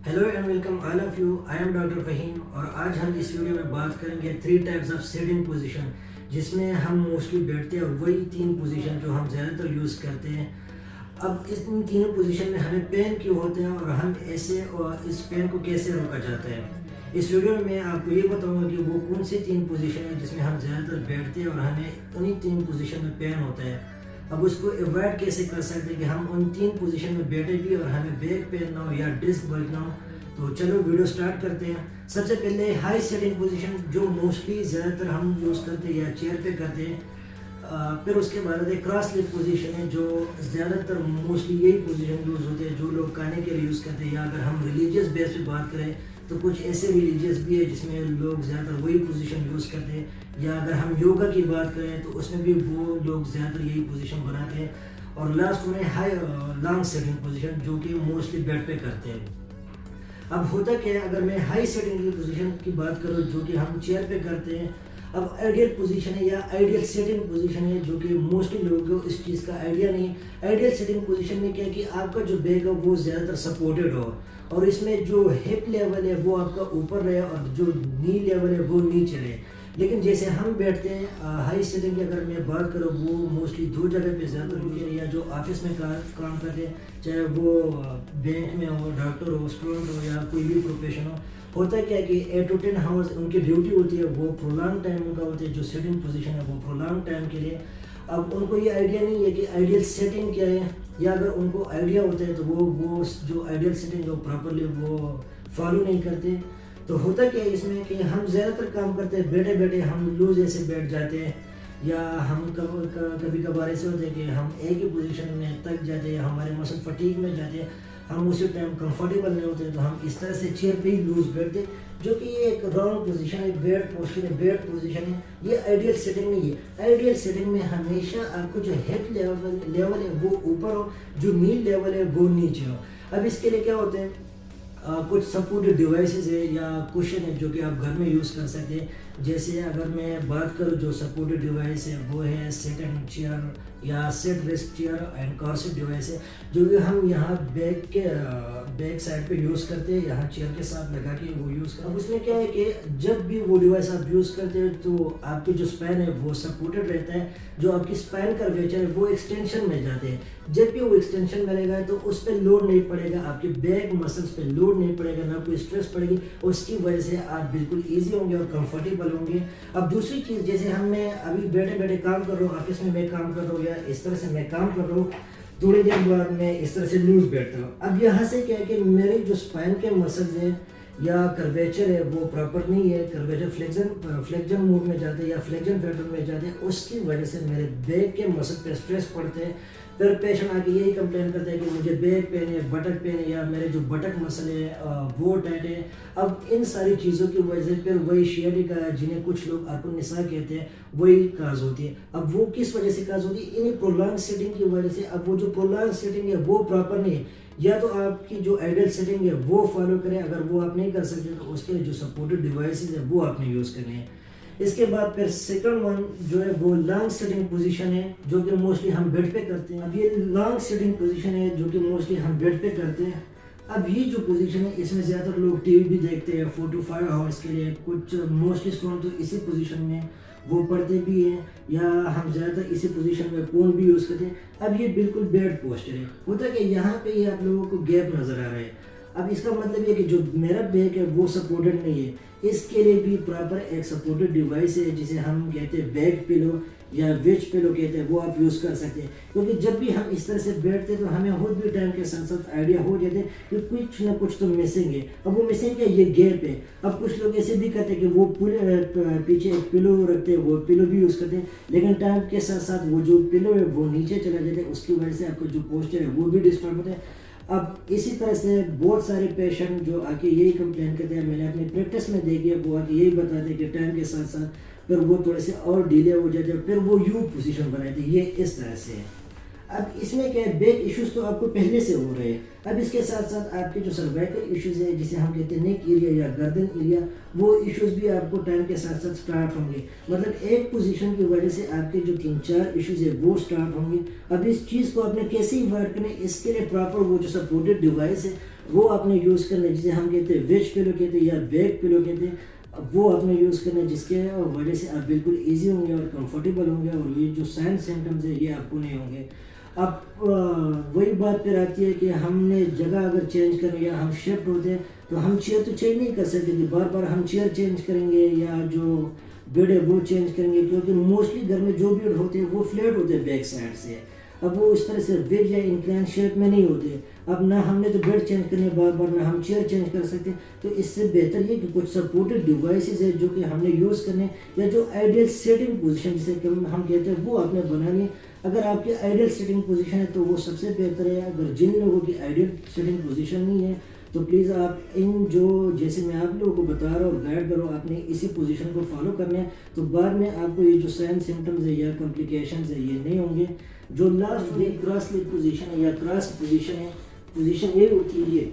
Hello and welcome all of you. I am doctor Fahim और आज हम इस वीडियो में बात करेंगे 3 टाइप्स ऑफ सिटिंग पोजीशन, जिसमें हम मोस्टली बैठते हैं। वही 3 पोजीशन जो हम ज़्यादातर यूज़ करते हैं। अब इन तीनों पोजीशन में हमें पेन क्यों होते हैं और हम ऐसे और इस पेन को कैसे रोका जाता है, इस वीडियो में मैं आपको ये बताऊंगा कि वो कौन सी 3 पोजीशन है जिसमें हम ज़्यादातर बैठते हैं और हमें उन्हीं 3 पोजीशन में पेन होता है। अब उसको अवॉइड कैसे कर सकते हैं कि हम उन 3 पोजीशन में बैठे भी और हमें बैक पेन ना हो या डिस्क बल्ज ना हो। तो चलो वीडियो स्टार्ट करते हैं। सबसे पहले हाई सेटिंग पोजीशन जो मोस्टली ज़्यादातर हम यूज़ करते हैं या चेयर पे करते हैं। फिर उसके बाद क्रॉस लेग पोजीशन है जो ज़्यादातर मोस्टली यही पोजीशन यूज़ होते हैं जो लोग खाने के लिए यूज़ करते हैं। या अगर हम रिलीजियस बेस पे बात करें तो कुछ ऐसे रिलीजियस भी है जिसमें लोग ज़्यादातर वही पोजीशन यूज़ करते हैं। या अगर हम योगा की बात करें तो उसमें भी वो लोग ज़्यादातर यही पोजीशन बनाते हैं। और लास्ट में हाई लॉन्ग सेटिंग पोजीशन जो कि मोस्टली बेड पे करते हैं। अब होता क्या है, अगर मैं हाई सेटिंग की पोजीशन की बात करूँ जो कि हम चेयर पे करते हैं, अब आइडियल पोजीशन है या आइडियल सेटिंग पोजीशन है जो कि मोस्टली लोगों को इस चीज़ का आइडिया नहीं। आइडियल सेटिंग पोजीशन में क्या है कि आपका जो बैक है वो ज़्यादातर सपोर्टेड हो और इसमें जो हिप लेवल है वो आपका ऊपर रहे और जो नी लेवल है वो नीचे रहे। लेकिन जैसे हम बैठते हैं हाई सेटिंग की अगर मैं बात करूँ वो मोस्टली 2 जगह पे ज़्यादा होती है। या जो ऑफिस में काम करते हैं, चाहे वो बैंक में हो, डॉक्टर हो, स्टूडेंट हो या कोई भी प्रोफेशन हो, होता है क्या कि 8 to 10 आवर्स उनकी ड्यूटी होती है। वो प्रोलॉन्ग टाइम उनका होता है, जो सेटिंग पोजीशन है वो प्रोलॉन्ग टाइम के लिए। अब उनको ये आइडिया नहीं है कि आइडियल सेटिंग क्या है, या अगर उनको आइडिया होता है तो वो जो आइडियल सेटिंग है वो प्रॉपरली वो फॉलो नहीं करते। तो होता क्या है इसमें कि हम ज़्यादातर काम करते हैं बैठे बैठे, हम लूज ऐसे बैठ जाते हैं। या हम कभी कभार ऐसे होते हैं कि हम एक ही पोजीशन में थक जाते हैं, हमारे मसल फटीग में जाते हैं, हम उसी टाइम कंफर्टेबल नहीं होते, तो हम इस तरह से चेयर पे ही लूज बैठते हैं, जो कि ये एक रॉन्ग पोजीशन है, बैड पोस्चर है, बैड पोजीशन है। ये आइडियल सेटिंग नहीं है। आइडियल सेटिंग में हमेशा आपको जो हेड लेवल है वो ऊपर हो, जो नी लेवल है वो नीचे हो। अब इसके लिए क्या होते हैं, कुछ सपोर्टेड डिवाइसेस है या कुशन है जो कि आप घर में यूज़ कर सकते हैं। जैसे अगर मैं बात करूँ जो सपोर्टेड डिवाइस है वो है सेट एंड चेयर या set rest chair and corset device है, जो कि हम यहाँ बैक साइड पे यूज़ करते हैं, यहाँ चेयर के साथ लगा के वो यूज़ करते हैं। अब उसमें क्या है कि जब भी वो डिवाइस आप यूज़ करते हैं तो आपकी जो स्पाइन है वो सपोर्टेड रहता है, जो आपकी स्पाइन कर्वेचर है वो एक्सटेंशन में जाते हैं। जब भी वो एक्सटेंशन में रहेगा तो उस पर लोड नहीं पड़ेगा, आपके बैक मसल्स पे लोड नहीं पड़ेगा, ना कोई स्ट्रेस पड़ेगी, उसकी वजह से आप बिल्कुल ईजी होंगे और कंफर्टेबल होंगे। अब दूसरी चीज़, जैसे मैं अभी बैठे बैठे काम कर रहा हूँ, ऑफिस में मैं काम कर रहा हूँ या इस तरह से मैं काम कर रहा हूँ, थोड़ी देर बाद मैं इस तरह से लूज बैठता हूँ। अब यहाँ से क्या है कि मेरे जो स्पाइन के मसल्स हैं या कर्वेचर है वो प्रॉपर नहीं है, कर्वेचर फ्लेक्जन मूड में जाते हैं या फ्लेक्जन पैटर्न में जाते हैं, उसकी वजह से मेरे बैक के मसल पे स्ट्रेस पड़ते हैं। फिर पेशेंट आके यही कंप्लेन करते हैं कि मुझे बैक पेन है, बटक पेन है, या मेरे जो बटक मसल है वो टाइट है। अब इन सारी चीज़ों की वजह से फिर वही शियाटिका, जिन्हें कुछ लोग अर्कुनिसा कहते हैं, वही काज होती है। अब वो किस वजह से काज होती है, इन्हीं प्रोलॉन्ग सेटिंग की वजह से। अब वो जो प्रोलॉन्ग सेटिंग है वो प्रॉपर नहीं है, या तो आपकी जो आइडियल सेटिंग है वो फॉलो करें, अगर वो आप नहीं कर सकते तो उसके लिए जो सपोर्टेड डिवाइसेस है वो आपने यूज़ करने हैं। इसके बाद फिर सेकंड वन जो है वो लॉन्ग सेटिंग पोजीशन है, जो कि मोस्टली हम बेड पे करते हैं। अब ये लॉन्ग सेटिंग पोजीशन है जो कि मोस्टली हम बेड पे करते हैं। अब ये जो पोजीशन है इसमें ज़्यादातर लोग टीवी भी देखते हैं 4 to 5 आवर्स के लिए, कुछ मोस्टली स्टूडेंट तो इसी पोजीशन में वो पढ़ते भी हैं, या हम ज़्यादातर इसी पोजीशन में फ़ोन भी यूज़ करते हैं। अब ये बिल्कुल बैड पोस्चर है। होता है कि यहाँ पे ये आप लोगों को गैप नज़र आ रहा है। अब इसका मतलब ये कि जो मेरा बैक है वो सपोर्टेड नहीं है, इसके लिए भी प्रॉपर एक सपोर्टेड डिवाइस है जिसे हम कहते हैं बैक पिलो या वेज पिलो कहते हैं, वो आप यूज़ कर सकते हैं। क्योंकि जब भी हम इस तरह से बैठते हैं तो हमें खुद भी टाइम के साथ साथ आइडिया हो जाते हैं कि कुछ ना कुछ तो मिसिंग है। अब वो मिसिंग क्या, ये गैप है। अब कुछ लोग ऐसे भी करते हैं कि वो पीछे एक पिलो रखते हैं, वो पिलो भी यूज़ करते हैं, लेकिन टाइम के साथ साथ वो जो पिलो है वो नीचे चला जाता है, उसकी वजह से आपका जो पोस्चर है वो भी डिस्टर्ब होता है। अब इसी तरह से बहुत सारे पेशेंट जो आके यही कंप्लेन करते हैं, मैंने अपनी प्रैक्टिस में देखी है, वो आके यही बताते हैं कि टाइम के साथ साथ फिर वो थोड़े से और डिले हो जाते हैं, फिर वो यू पोजीशन बनाते हैं। ये इस तरह से है। अब इसमें क्या है, बैक इश्यूज तो आपको पहले से हो रहे हैं। अब इसके साथ साथ आपके जो सर्वाइकल इश्यूज है, जिसे हम कहते हैं नेक एरिया या गर्दन एरिया, वो इश्यूज भी आपको टाइम के साथ साथ स्टार्ट होंगे। मतलब एक पोजीशन की वजह से आपके जो 3-4 इश्यूज है वो स्टार्ट होंगे। अब इस चीज़ को आपने कैसे अवॉइड करना है, इसके लिए प्रॉपर वो जो सपोर्टेड डिवाइस है وہ آپ نے یوز کرنا ہے، جسے ہم کہتے ہیں ویج پلو کہتے ہیں یا بیک پلو کہتے ہیں. اب وہ آپ نے یوز کرنا ہے جس کے وجہ سے آپ بالکل ایزی ہوں گے اور کمفرٹیبل ہوں گے، اور یہ جو سائن سمٹمز ہے یہ آپ کو نہیں ہوں گے. اب وہی بات پھر آتی ہے کہ ہم نے جگہ اگر چینج کریں یا ہم شفٹ ہوتے ہیں تو ہم چیئر تو چینج نہیں کر سکتے کہ بار بار ہم چیئر چینج کریں گے یا جو بیڈ ہے وہ چینج کریں گے، کیونکہ موسٹلی گھر میں جو بیڈ ہوتے ہیں وہ فلیٹ ہوتے ہیں بیک سائڈ سے. اب وہ اس طرح سے ویج یا انکلائن شیپ میں نہیں ہوتے. اب نہ ہم نے تو بیڈ چینج کرنے بار بار، نہ ہم چیئر چینج کر سکتے. تو اس سے بہتر یہ کہ کچھ سپورٹڈ ڈیوائسز ہے جو کہ ہم نے یوز کرنے، یا جو آئیڈیل سیٹنگ پوزیشن جسے ہم کہتے ہیں وہ آپ نے بنانی ہے. اگر آپ کی آئیڈیل سیٹنگ پوزیشن ہے تو وہ سب سے بہتر ہے. اگر جن لوگوں کی آئیڈیل سیٹنگ پوزیشن نہیں ہے تو پلیز آپ ان جو جیسے میں آپ لوگوں کو بتا رہا ہوں اور گائڈ کر رہا ہوں، آپ نے اسی پوزیشن کو فالو کرنا ہے. تو بعد میں آپ کو یہ جو سائن سمٹمز ہے یا کمپلیکیشنز ہے یہ نہیں ہوں گے. جو last league cross league position ہے یا کراس پوزیشن ہے، پوزیشن یہ ہوتی ہے یہ.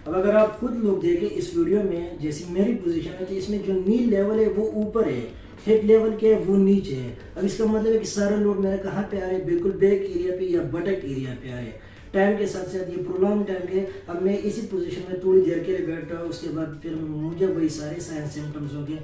اب اگر آپ خود لوگ دیکھیں اس ویڈیو میں، جیسی میری پوزیشن ہے تو اس میں جو نی لیول ہے وہ اوپر ہے، ہپ لیول کیا ہے وہ نیچے ہے. اب اس کا مطلب ہے کہ سارے لوگ میرے کہاں پہ آ رہے ہیں، بالکل بیک ایریا پہ یا بٹک ایریا پہ آ رہے ہیں. ٹائم کے ساتھ ساتھ یہ پرولونگ ٹائم کے اب میں اسی پوزیشن میں تھوڑی دیر کے لیے بیٹھتا ہوں، اس کے بعد پھر مجھے وہی سارے سائن سمٹمز ہوں گے.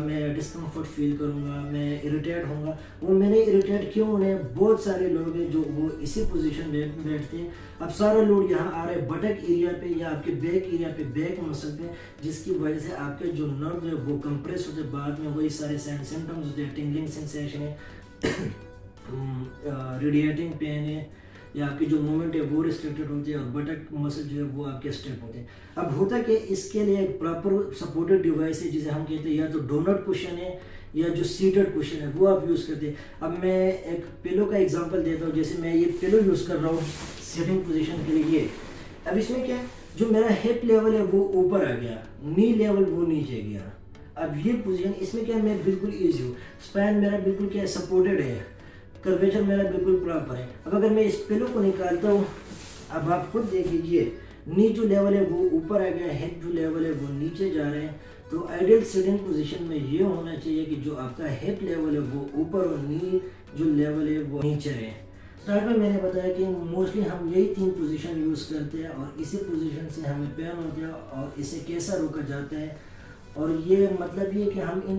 میں ڈسکمفرٹ فیل کروں گا، میں اریٹیٹ ہوں گا. وہ میں نے اریٹیٹ کیوں ہونے، بہت سارے لوگ ہیں جو وہ اسی پوزیشن میں بیٹھتے ہیں. اب سارے لوگ یہاں آ رہے ہیں بٹک ایریا پہ یا آپ کے بیک ایریا پہ، بیک مسل پہ، جس کی وجہ سے آپ کے جو نرو ہے وہ کمپریس ہوتے. بعد میں وہی سارے سائن سمٹمز ہوتے ہیں، ٹنگلنگ سینسیشن ہے، ریڈیٹنگ پین ہے، یا آپ کی جو موومنٹ ہے وہ ریسٹرکٹڈ ہوتی ہے، اور بٹک مسل جو ہے وہ آپ کے اسٹیپ ہوتے ہیں. اب ہوتا کہ اس کے لیے ایک پراپر سپورٹڈ ڈیوائس ہے جسے ہم کہتے ہیں یا تو ڈونٹ کشن ہے یا جو سیٹڈ کشن ہے وہ آپ یوز کرتے ہیں. اب میں ایک پلو کا ایگزامپل دیتا ہوں. جیسے میں یہ پلو یوز کر رہا ہوں سیٹنگ پوزیشن کے لیے. اب اس میں کیا ہے، جو میرا ہپ لیول ہے وہ اوپر آ گیا، نی لیول وہ نیچے گیا. اب یہ پوزیشن اس میں کیا ہے، میں بالکل ایزی ہوں، اسپین میرا بالکل کیا ہے سپورٹڈ ہے، کرویچر میرا بالکل پراپر ہے. اب اگر میں اس پلو کو نکالتا ہوں، اب آپ خود دیکھ لیجیے، نی جو لیول ہے وہ اوپر آ گیا، ہپ جو لیول ہے وہ نیچے جا رہے ہیں. تو آئیڈیل سیٹنگ پوزیشن میں یہ ہونا چاہیے کہ جو آپ کا ہپ لیول ہے وہ اوپر اور نی جو لیول ہے وہ نیچے رہے. اسٹارٹ میں نے بتایا کہ موسٹلی ہم یہی تین پوزیشن یوز کرتے ہیں، اور اسی پوزیشن سے ہمیں پین ہوتا ہے اور اسے کیسا روکا جاتا ہے. اور یہ مطلب یہ کہ ہم ان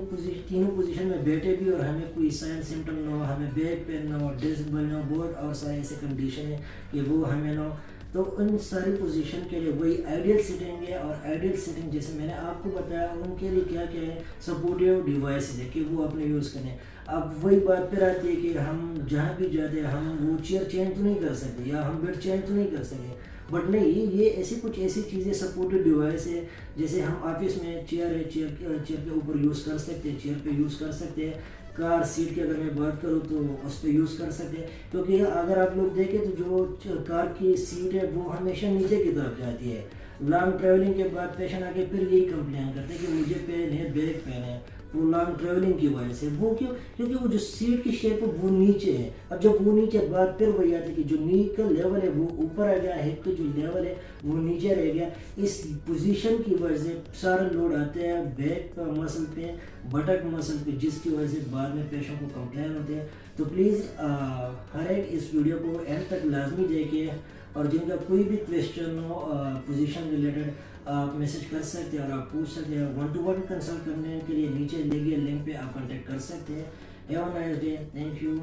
تینوں پوزیشن میں بیٹھے بھی اور ہمیں کوئی سائن سمٹم نہ ہو، ہمیں بیک پین نہ ہو، ڈسک بل نہ ہو، بہت اور سارے ایسے کنڈیشن ہیں کہ وہ ہمیں نہ ہو. تو ان ساری پوزیشن کے لیے وہی آئیڈیل سیٹنگ ہے. اور آئیڈیل سیٹنگ جیسے میں نے آپ کو بتایا ان کے لیے کیا کیا ہے، سپورٹیو ڈیوائسز ہے کہ وہ اپنے یوز کریں. اب وہی بات پھر آتی ہے کہ ہم جہاں بھی جاتے ہیں ہم وہ چیئر چینج تو نہیں کر سکتے یا ہم بیڈ چینج تو نہیں کر سکتے. بٹ نہیں، یہ ایسی چیزیں سپورٹڈ ڈیوائس ہے. جیسے ہم آفس میں چیئر ہے، چیئر کے اوپر یوز کر سکتے ہیں، چیئر پہ یوز کر سکتے ہیں. کار سیٹ کی اگر میں بات کروں تو اس پہ یوز کر سکتے ہیں. کیونکہ اگر آپ لوگ دیکھیں تو جو کار کی سیٹ ہے وہ ہمیشہ نیچے کی طرف جاتی ہے. لانگ ٹریولنگ کے بعد پیشنٹ آ کے پھر یہی کمپلین کرتے ہیں کہ مجھے پین ہے، بیک پین ہے. وہ لانگ ٹریولنگ کی وجہ سے. وہ کیوں؟ کیونکہ وہ جو سیٹ کی شیپ ہے وہ نیچے ہے. اب جب وہ نیچے، بات پھر وہی آتی ہے کہ جو نی کا لیول ہے وہ اوپر آ گیا، ہپ کا جو لیول ہے وہ نیچے رہ گیا. اس پوزیشن کی وجہ سے سارے لوڈ آتے ہیں بیک مسل پہ، بٹک مسل پہ، جس کی وجہ سے بعد میں پیشنٹ کو کمپلین ہوتے ہیں. تو پلیز ہر ایک اس ویڈیو کو اینڈ تک لازمی دیکھیں، اور جن کا کوئی بھی کویسچن ہو پوزیشن ریلیٹڈ آپ میسج کر سکتے ہیں اور آپ پوچھ سکتے ہیں. 1-to-1 کنسلٹ کرنے کے لیے نیچے دیے گئے لنک پہ آپ کانٹیکٹ کر سکتے ہیں. Have a nice day. Thank you.